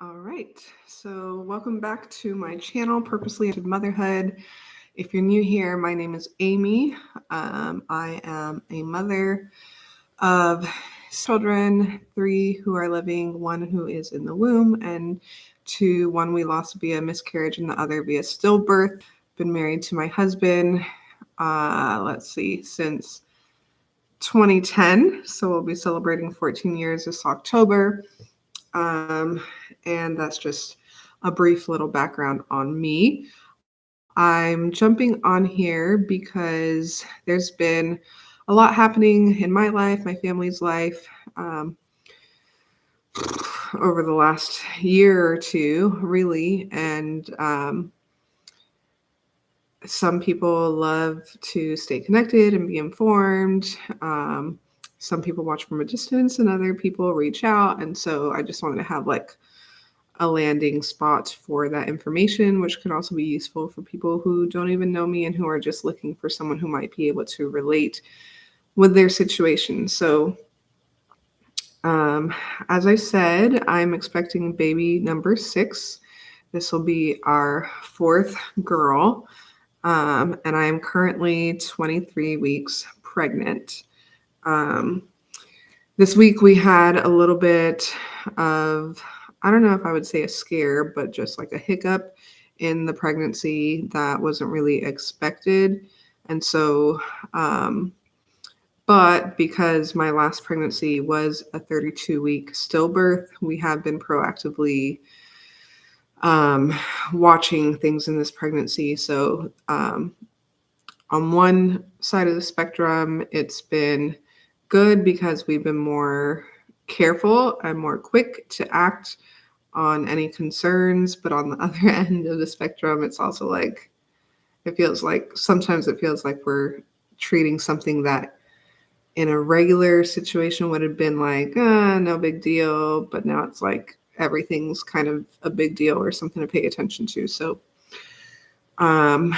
All right, so welcome back to my channel, Purposely Into Motherhood. If you're new here, my name is Amy. I am a mother of children, 3 who are living, 1 who is in the womb, and 2, 1 we lost via miscarriage and the other via stillbirth. Been married to my husband, since 2010, so we'll be celebrating 14 years this October. And that's just a brief little background on me. I'm jumping on here because there's been a lot happening in my life, my family's life, over the last year or two, really. And some people love to stay connected and be informed. Some people watch from a distance and other people reach out. And so I just wanted to have like a landing spot for that information, which could also be useful for people who don't even know me and who are just looking for someone who might be able to relate with their situation. So, as I said, I'm expecting baby number 6. This will be our 4th girl. And I am currently 23 weeks pregnant. This week we had a little bit of, I don't know if I would say a scare, but just like a hiccup in the pregnancy that wasn't really expected. And so, but because my last pregnancy was a 32-week stillbirth, we have been proactively watching things in this pregnancy. So on one side of the spectrum, it's been good because we've been more careful and more quick to act on any concerns. But on the other end of the spectrum, it's also like, sometimes it feels like we're treating something that in a regular situation would have been like, no big deal. But now it's like everything's kind of a big deal or something to pay attention to. So I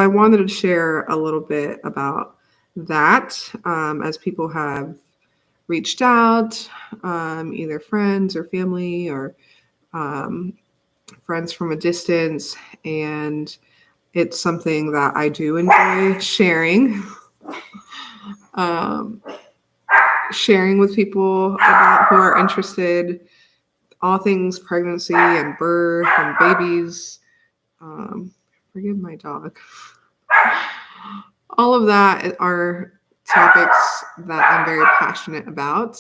wanted to share a little bit about that as people have reached out, either friends or family or friends from a distance. And it's something that I do enjoy sharing. Sharing with people about who are interested, all things pregnancy and birth and babies. Forgive my dog. All of that are topics that I'm very passionate about.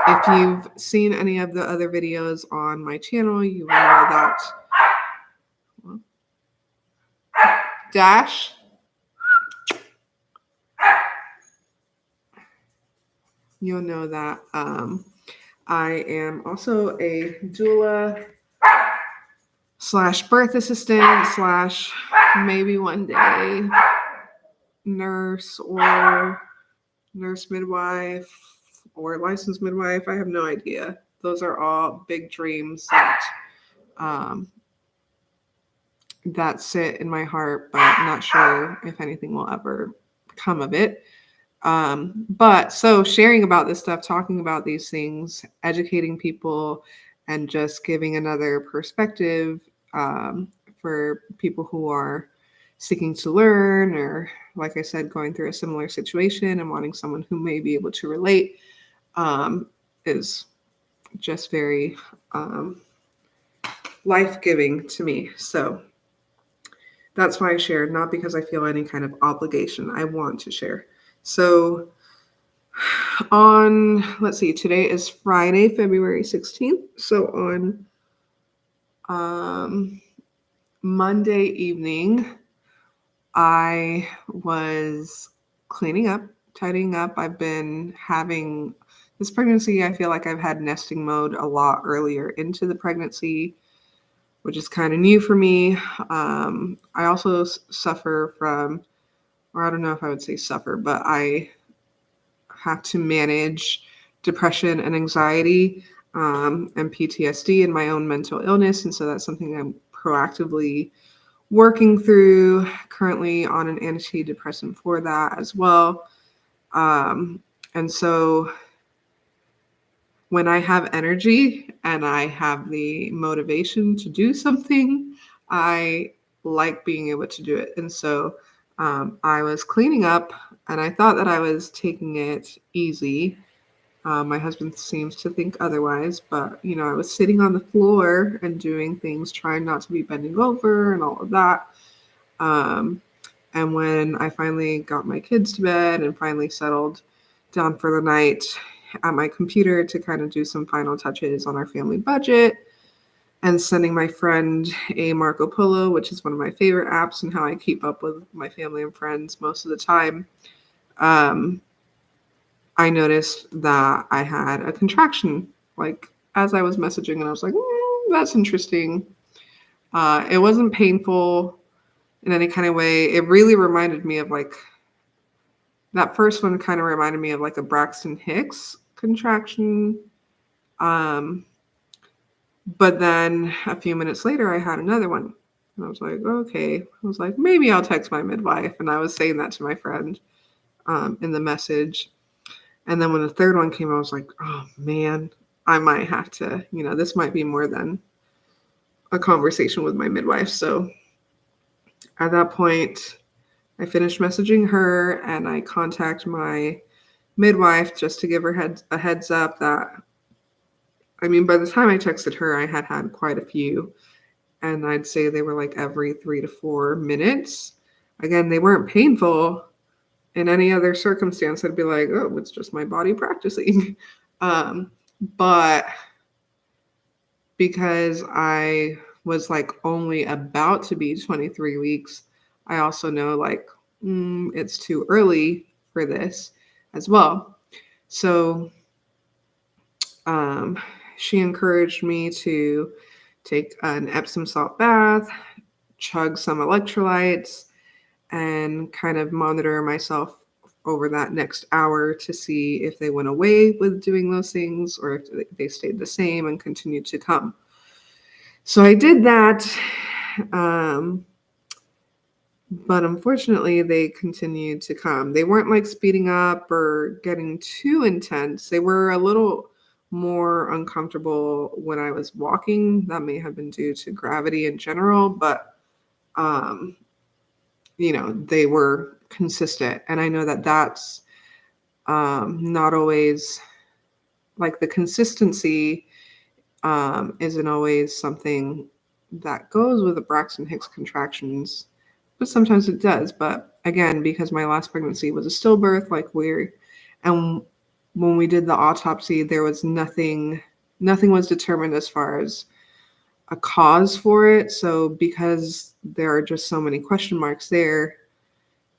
If you've seen any of the other videos on my channel, you will know that. Dash. You'll know that I am also a doula / birth assistant / maybe one day nurse or nurse midwife or licensed midwife. I have no idea. Those are all big dreams that sit in my heart, but I'm not sure if anything will ever come of it. But sharing about this stuff, talking about these things, educating people, and just giving another perspective for people who are seeking to learn or, like I said, going through a similar situation and wanting someone who may be able to relate is just very life-giving to me. So that's why I shared, not because I feel any kind of obligation. I want to share. So today is Friday, February 16th. So on Monday evening, I was cleaning up, tidying up. I've been having this pregnancy. I feel like I've had nesting mode a lot earlier into the pregnancy, which is kind of new for me. I also suffer from, or I don't know if I would say suffer, but I have to manage depression and anxiety and PTSD and my own mental illness. And so that's something I'm proactively working through, currently on an antidepressant for that as well. And so when I have energy and I have the motivation to do something, I like being able to do it. And so I was cleaning up and I thought that I was taking it easy. My husband seems to think otherwise, but I was sitting on the floor and doing things, trying not to be bending over and all of that. Um, and when I finally got my kids to bed and finally settled down for the night at my computer to kind of do some final touches on our family budget and sending my friend a Marco Polo, which is one of my favorite apps and how I keep up with my family and friends most of the time, um, I noticed that I had a contraction, like as I was messaging, and I was like, that's interesting. It wasn't painful in any kind of way. It really reminded me of like that first one kind of reminded me of like a Braxton Hicks contraction. Um, but then a few minutes later, I had another one. And I was like, okay. I was like, maybe I'll text my midwife. And I was saying that to my friend in the message. And then when the third one came, I was like, oh man, I might have to, this might be more than a conversation with my midwife. So at that point, I finished messaging her and I contact my midwife just to give her a heads up that, I mean, by the time I texted her, I had quite a few. And I'd say they were like every 3 to 4 minutes. Again, they weren't painful. In any other circumstance, I'd be like, oh, it's just my body practicing. But because I was like only about to be 23 weeks, I also know like it's too early for this as well. So she encouraged me to take an Epsom salt bath, chug some electrolytes, and kind of monitor myself over that next hour to see if they went away with doing those things or if they stayed the same and continued to come. So I did that. But unfortunately, they continued to come. They weren't like speeding up or getting too intense. They were a little more uncomfortable when I was walking. That may have been due to gravity in general, but they were consistent. And I know that that's not always like the consistency isn't always something that goes with the Braxton Hicks contractions, but sometimes it does. But again, because my last pregnancy was a stillbirth, and when we did the autopsy, there was nothing was determined as far as a cause for it. So because there are just so many question marks there,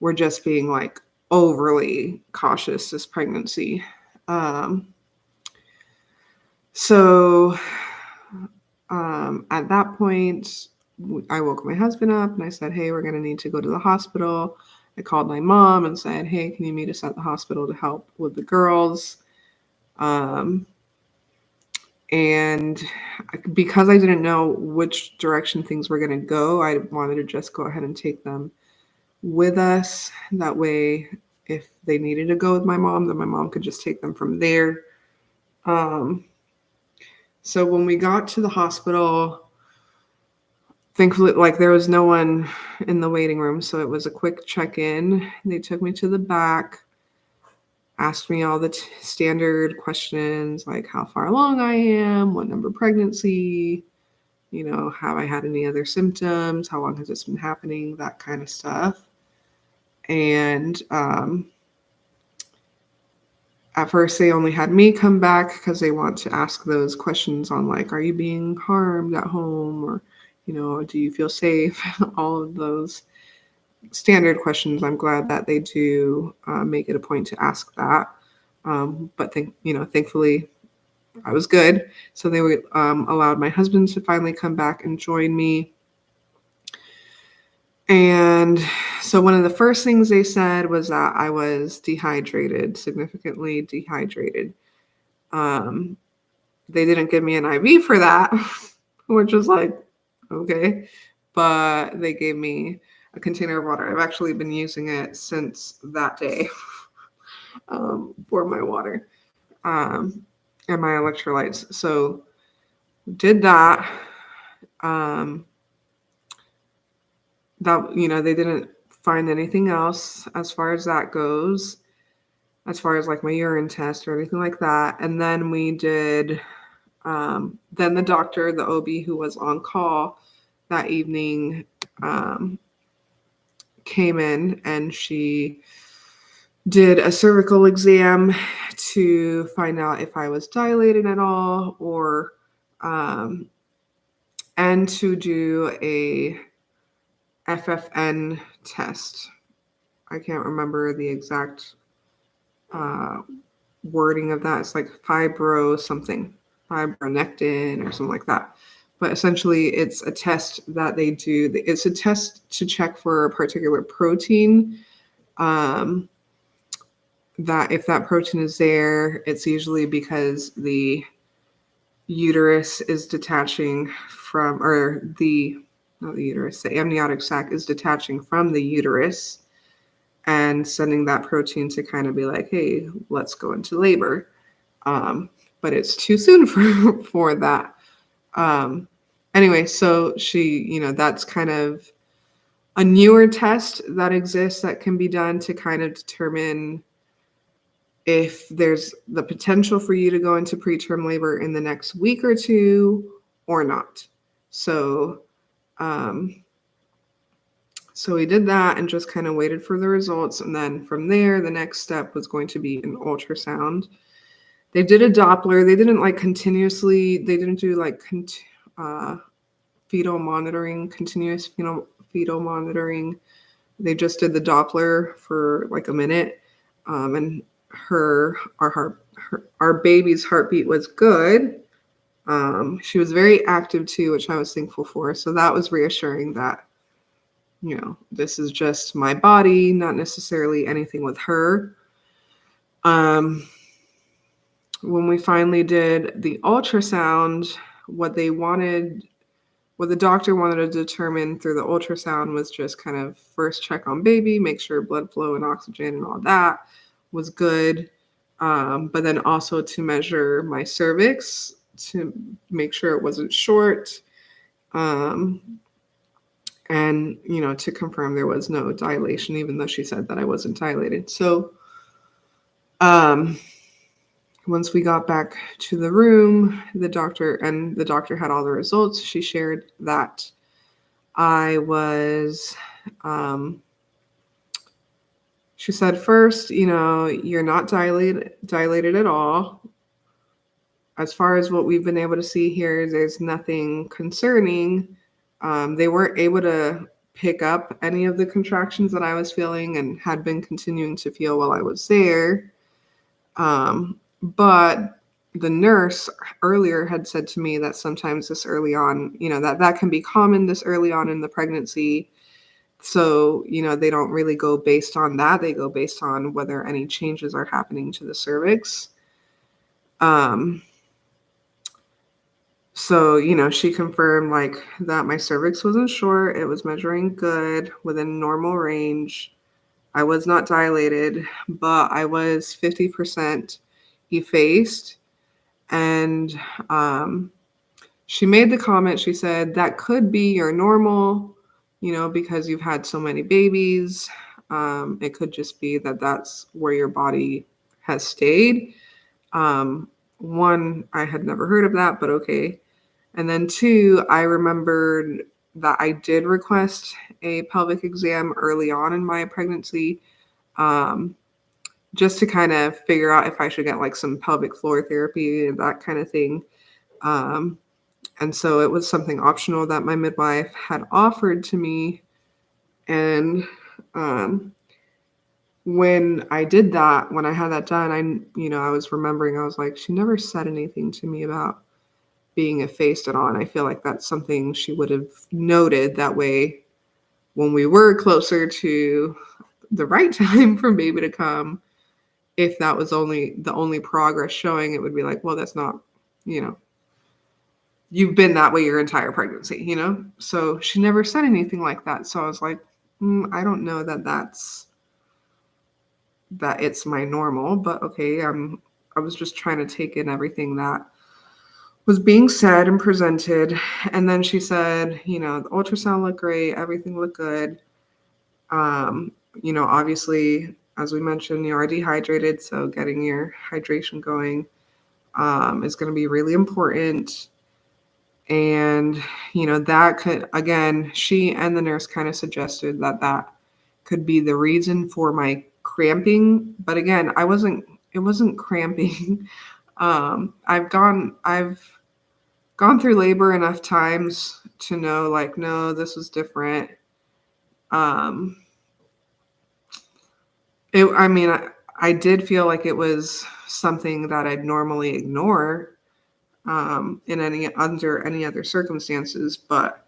we're just being like overly cautious this pregnancy. So at that point, I woke my husband up and I said, hey, we're going to need to go to the hospital. I called my mom and said, hey, can you meet us at the hospital to help with the girls? And because I didn't know which direction things were going to go, I wanted to just go ahead and take them with us. That way, if they needed to go with my mom, then my mom could just take them from there. So when we got to the hospital, thankfully, like there was no one in the waiting room, so it was a quick check-in. They took me to the back, asked me all the standard questions like how far along I am, what number pregnancy, have I had any other symptoms, how long has this been happening, that kind of stuff. And at first they only had me come back because they want to ask those questions on like, are you being harmed at home, or do you feel safe? All of those standard questions. I'm glad that they do make it a point to ask that. But thankfully I was good. So they allowed my husband to finally come back and join me. And so one of the first things they said was that I was dehydrated, significantly dehydrated. They didn't give me an IV for that, which was like, okay. But they gave me a container of water. I've actually been using it since that day for my water. and my electrolytes. So did that. Um, that they didn't find anything else as far as that goes, as far as like my urine test or anything like that. And then we did. Then the doctor, the OB who was on call that evening, came in and she did a cervical exam to find out if I was dilated at all, or and to do a FFN test. I can't remember the exact uh, wording of that. It's like fibro something, fibronectin or something like that. But essentially, it's a test that they do. It's a test to check for a particular protein. Um, that if that protein is there, it's usually because the uterus is detaching from, or the, not the uterus, the amniotic sac is detaching from the uterus and sending that protein to kind of be like, hey, let's go into labor. But it's too soon for that. Anyway, so that's kind of a newer test that exists that can be done to kind of determine if there's the potential for you to go into preterm labor in the next week or two or not. So, um, so we did that and just kind of waited for the results. And then from there, the next step was going to be an ultrasound. They did a Doppler. They didn't they didn't do fetal monitoring, continuous fetal monitoring. They just did the Doppler for like a minute. And our baby's heartbeat was good. She was very active too, which I was thankful for. So that was reassuring that, this is just my body, not necessarily anything with her. When we finally did the ultrasound, what the doctor wanted to determine through the ultrasound was just kind of first check on baby, make sure blood flow and oxygen and all that was good. But then also to measure my cervix to make sure it wasn't short. And, to confirm there was no dilation, even though she said that I wasn't dilated. So once we got back to the room, the doctor had all the results. She shared that I was, she said, first, you're not dilated at all. As far as what we've been able to see here, there's nothing concerning. They weren't able to pick up any of the contractions that I was feeling and had been continuing to feel while I was there. But the nurse earlier had said to me that sometimes this early on, that can be common this early on in the pregnancy. So, they don't really go based on that. They go based on whether any changes are happening to the cervix. So, she confirmed that my cervix wasn't short. It was measuring good within normal range. I was not dilated, but I was 50% effaced. And she made the comment, she said, that could be your normal, because you've had so many babies. It could just be that that's where your body has stayed. One, I had never heard of that, but okay. And then two, I remembered that I did request a pelvic exam early on in my pregnancy, just to kind of figure out if I should get some pelvic floor therapy and that kind of thing. And so it was something optional that my midwife had offered to me. And when I did that, when I had that done, I was remembering, I was like, she never said anything to me about being effaced at all. And I feel like that's something she would have noted. That way, when we were closer to the right time for baby to come, if that was the only progress showing, it would be like, well, that's not, you've been that way your entire pregnancy, So she never said anything like that. So I was like, I don't know that it's my normal, but okay, I was just trying to take in everything that was being said and presented. And then she said, the ultrasound looked great, everything looked good. Um, Obviously, as we mentioned, you are dehydrated, so getting your hydration going is going to be really important. And, that could, again, she and the nurse kind of suggested that could be the reason for my cramping. But again, it wasn't cramping. I've gone through labor enough times to know, like, no, this was different. Um, I did feel like it was something that I'd normally ignore in under any other circumstances, but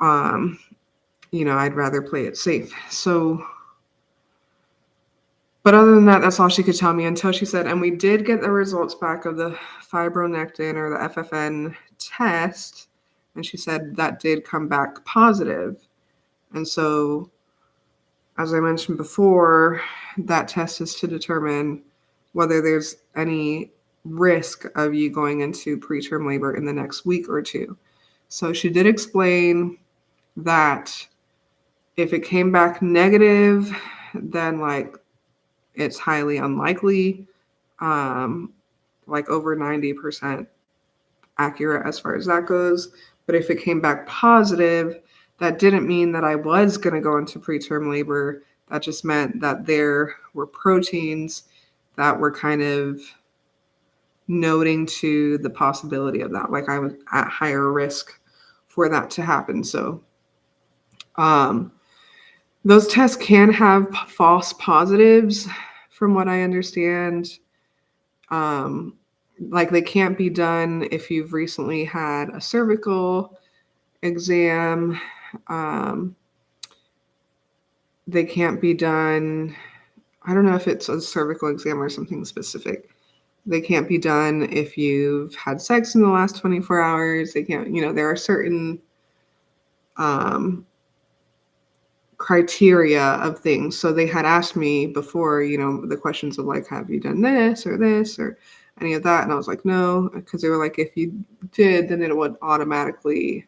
um, I'd rather play it safe. So, but other than that, that's all she could tell me until she said, and we did get the results back of the fibronectin or the FFN test, and she said that did come back positive. And so, as I mentioned before, that test is to determine whether there's any risk of you going into preterm labor in the next week or two. So she did explain that if it came back negative, then like it's highly unlikely, like over 90% accurate as far as that goes. But if it came back positive, that didn't mean that I was going to go into preterm labor. That just meant that there were proteins that were kind of noting to the possibility of that. Like I was at higher risk for that to happen. So those tests can have false positives, from what I understand. Like they can't be done if you've recently had a cervical exam. They can't be done. I don't know if it's a cervical exam or something specific. They can't be done if you've had sex in the last 24 hours. They can't, there are certain criteria of things. So they had asked me before, the questions of like, have you done this or any of that? And I was like, no, because they were like, if you did, then it would automatically,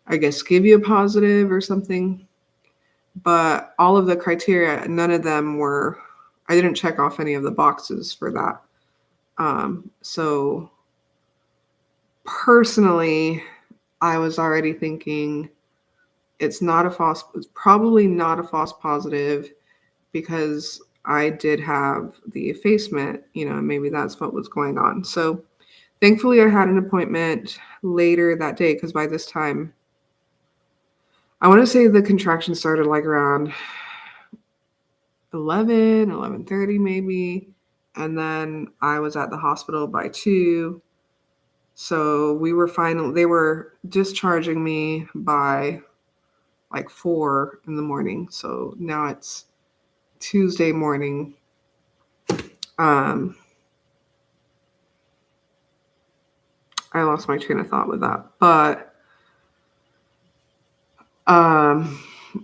I guess, give you a positive or something. But all of the criteria, none of them were, I didn't check off any of the boxes for that. So personally, I was already thinking it's probably not a false positive, because I did have the effacement, maybe that's what was going on. So thankfully I had an appointment later that day, because by this time, I want to say the contraction started like around 11:30 maybe. And then I was at the hospital by 2. So they were discharging me by like 4 in the morning. So now it's Tuesday morning. I lost my train of thought with that. But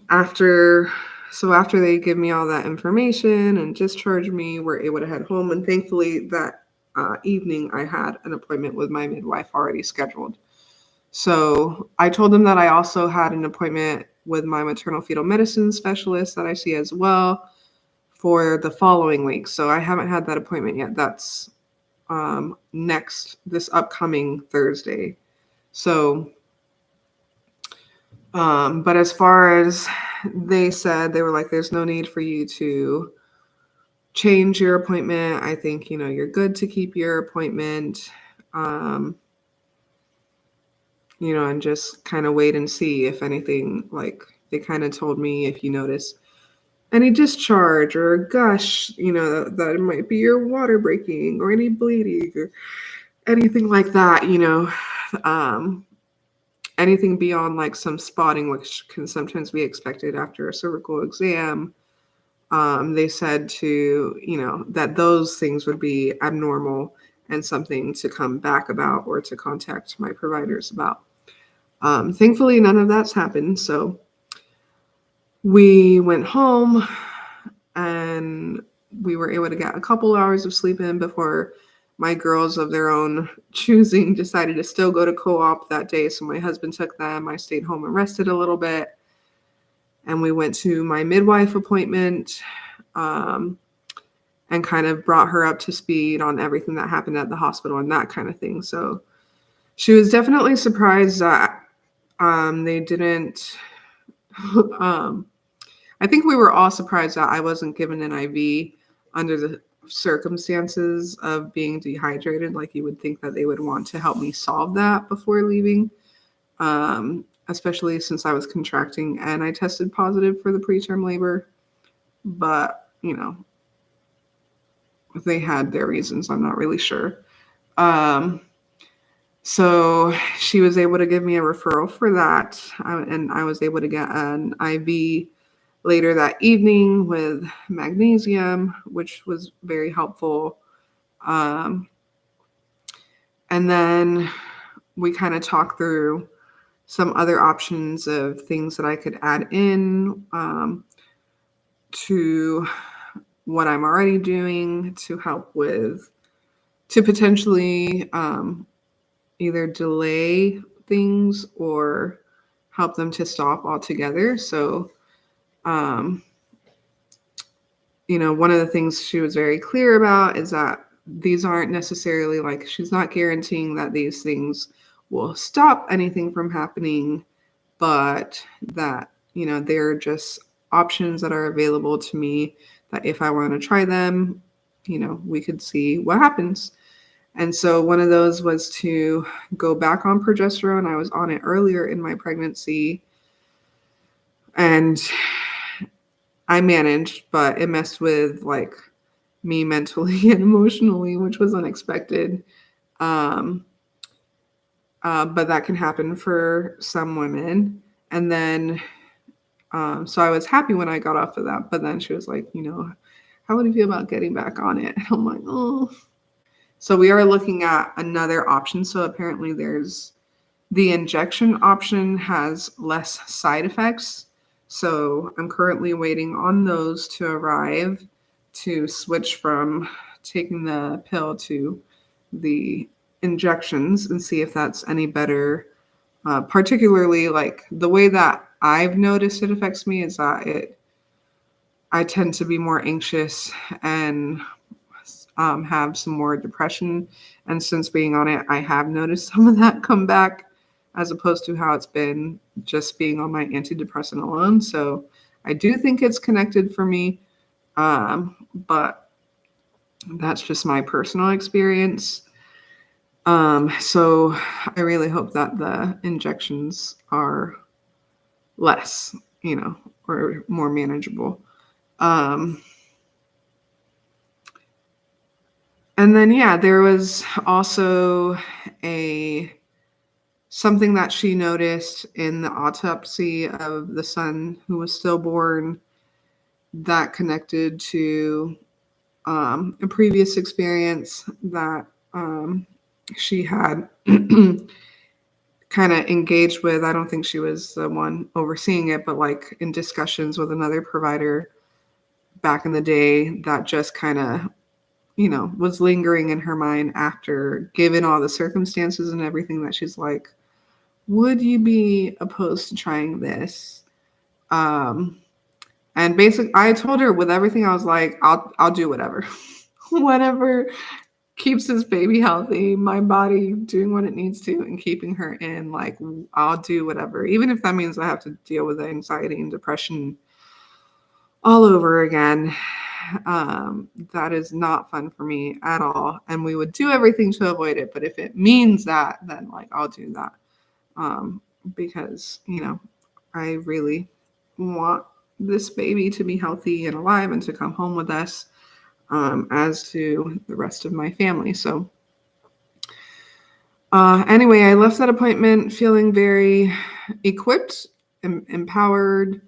after they give me all that information and discharge me, we're able to head home. And thankfully that evening I had an appointment with my midwife already scheduled. So I told them that I also had an appointment with my maternal fetal medicine specialist that I see as well for the following week. So I haven't had that appointment yet. That's this upcoming Thursday. So, but as far as they said, they were like, there's no need for you to change your appointment. I think, you're good to keep your appointment, and just kind of wait and see if anything, like they kind of told me if you notice any discharge or a gush, that it might be your water breaking or any bleeding or anything like that, anything beyond like some spotting, which can sometimes be expected after a cervical exam. They said that those things would be abnormal and something to come back about or to contact my providers about. Thankfully, none of that's happened. So we went home and we were able to get a couple hours of sleep in before my girls of their own choosing decided to still go to co-op that day. So my husband took them. I stayed home and rested a little bit. And we went to my midwife appointment and kind of brought her up to speed on everything that happened at the hospital and that kind of thing. So she was definitely surprised that they didn't. I think we were all surprised that I wasn't given an IV under the circumstances of being dehydrated. Like you would think that they would want to help me solve that before leaving, especially since I was contracting and I tested positive for the preterm labor. But, they had their reasons. I'm not really sure. So she was able to give me a referral for that. And I was able to get an IV later that evening with magnesium, which was very helpful. And then we kind of talked through some other options of things that I could add in to what I'm already doing to help to potentially either delay things or help them to stop altogether. So, one of the things she was very clear about is that these aren't necessarily like, she's not guaranteeing that these things will stop anything from happening, but that, they're just options that are available to me that if I want to try them, we could see what happens. And so one of those was to go back on progesterone. I was on it earlier in my pregnancy and I managed, but it messed with like me mentally and emotionally, which was unexpected. But that can happen for some women. And then, so I was happy when I got off of that, but then she was like, how would you feel about getting back on it? And I'm like, oh. So we are looking at another option. So apparently there's the injection option has less side effects. So I'm currently waiting on those to arrive to switch from taking the pill to the injections and see if that's any better. Particularly like the way that I've noticed it affects me is that I tend to be more anxious and have some more depression. And since being on it, I have noticed some of that come back as opposed to how it's been just being on my antidepressant alone. So I do think it's connected for me, but that's just my personal experience. So I really hope that the injections are less, or more manageable. And then, there was also something that she noticed in the autopsy of the son who was stillborn that connected to a previous experience that she had kind of engaged with. I don't think she was the one overseeing it, but like in discussions with another provider back in the day that just kind of was lingering in her mind after, given all the circumstances and everything, that she's like, would you be opposed to trying this? And basically, I told her with everything, I was like, I'll do whatever. Whatever keeps this baby healthy, my body doing what it needs to and keeping her in, like, I'll do whatever. Even if that means I have to deal with anxiety and depression all over again. That is not fun for me at all. And we would do everything to avoid it. But if it means that, then like I'll do that. Because, I really want this baby to be healthy and alive and to come home with us, as to the rest of my family. So anyway, I left that appointment feeling very equipped, empowered,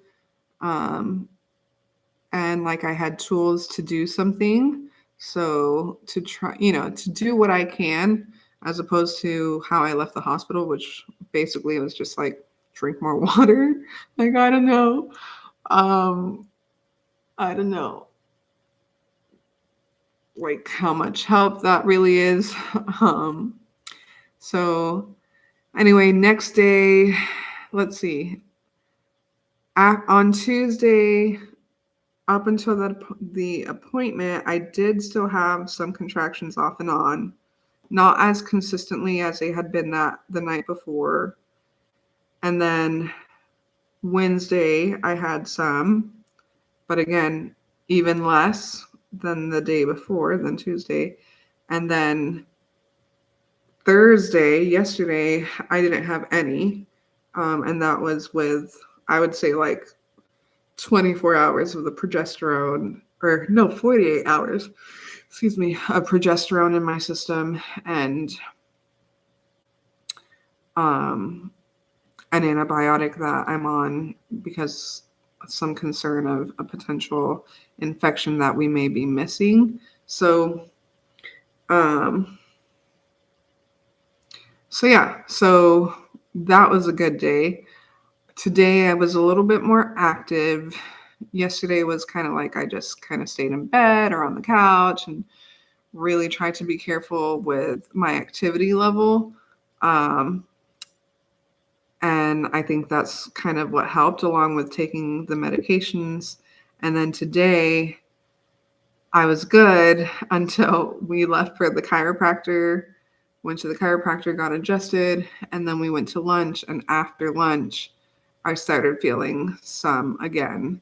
and like I had tools to do something. So to try, to do what I can, as opposed to how I left the hospital, which basically was just like, drink more water. Like, I don't know. I don't know. like how much help that really is. Um, so anyway, next day, let's see. On Tuesday, up until the appointment, I did still have some contractions off and on, not as consistently as they had been that the night before. And then Wednesday, I had some, but again, even less than the day before, than Tuesday. And then Thursday, yesterday, I didn't have any. And that was with, I would say, like 24 hours of the progesterone, or no, 48 hours, excuse me, of progesterone in my system, and um, an antibiotic that I'm on because some concern of a potential infection that we may be missing. Um, so yeah, so that was a good day. Today I was a little bit more active. Yesterday was kind of like I just kind of stayed in bed or on the couch and really tried to be careful with my activity level. Um, and I think that's kind of what helped, along with taking the medications. And then today I was good until we left for the chiropractor, went to the chiropractor, got adjusted, and then we went to lunch. And after lunch, I started feeling some again.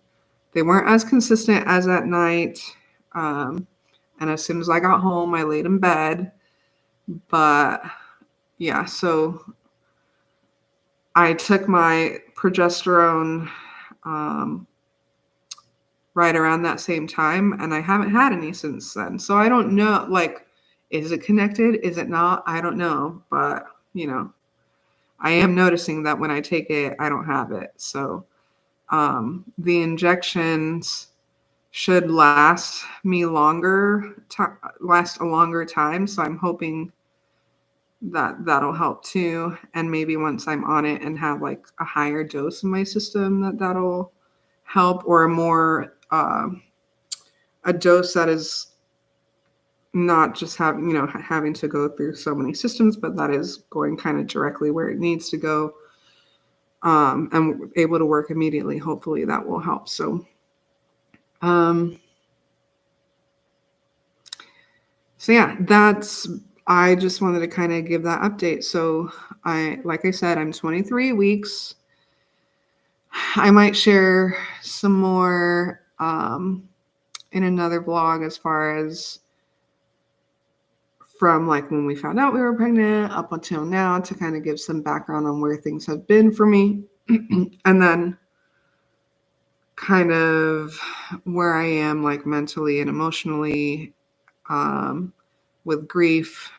They weren't as consistent as at night. And as soon as I got home, I laid in bed. But yeah, so I took my progesterone right around that same time, and I haven't had any since then. So I don't know, like, is it connected? Is it not? I don't know. But, I am noticing that when I take it, I don't have it. So the injections should last last a longer time. So I'm hoping that that'll help too. And maybe once I'm on it and have like a higher dose in my system, that'll help, or a dose that is not just having to go through so many systems, but that is going kind of directly where it needs to go, and able to work immediately. Hopefully that will help. So yeah, I just wanted to kind of give that update. So like I said, I'm 23 weeks. I might share some more in another vlog as far as from like when we found out we were pregnant up until now, to kind of give some background on where things have been for me. And then kind of where I am like mentally and emotionally, with grief,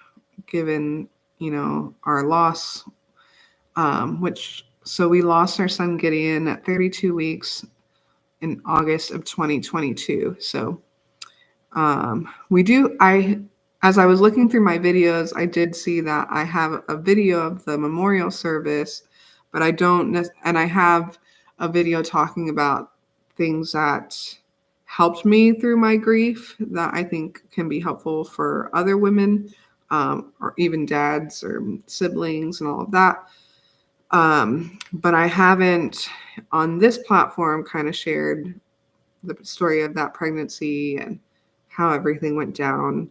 given, our loss, so we lost our son Gideon at 32 weeks in August of 2022. So as I was looking through my videos, I did see that I have a video of the memorial service, but and I have a video talking about things that helped me through my grief that I think can be helpful for other women, or even dads or siblings and all of that. But I haven't on this platform kind of shared the story of that pregnancy and how everything went down.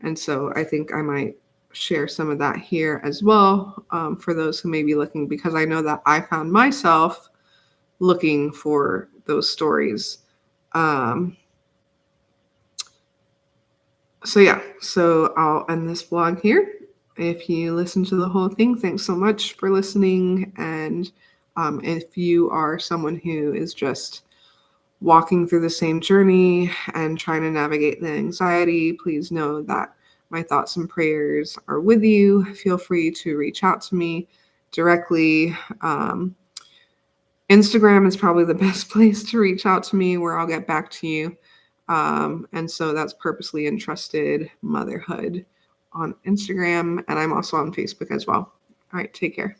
And so I think I might share some of that here as well, for those who may be looking, because I know that I found myself looking for those stories. So yeah, so I'll end this vlog here. If you listen to the whole thing, thanks so much for listening. And if you are someone who is just walking through the same journey and trying to navigate the anxiety, please know that my thoughts and prayers are with you. Feel free to reach out to me directly. Instagram is probably the best place to reach out to me, where I'll get back to you. And so that's Purposely Entrusted Motherhood on Instagram. And I'm also on Facebook as well. All right, take care.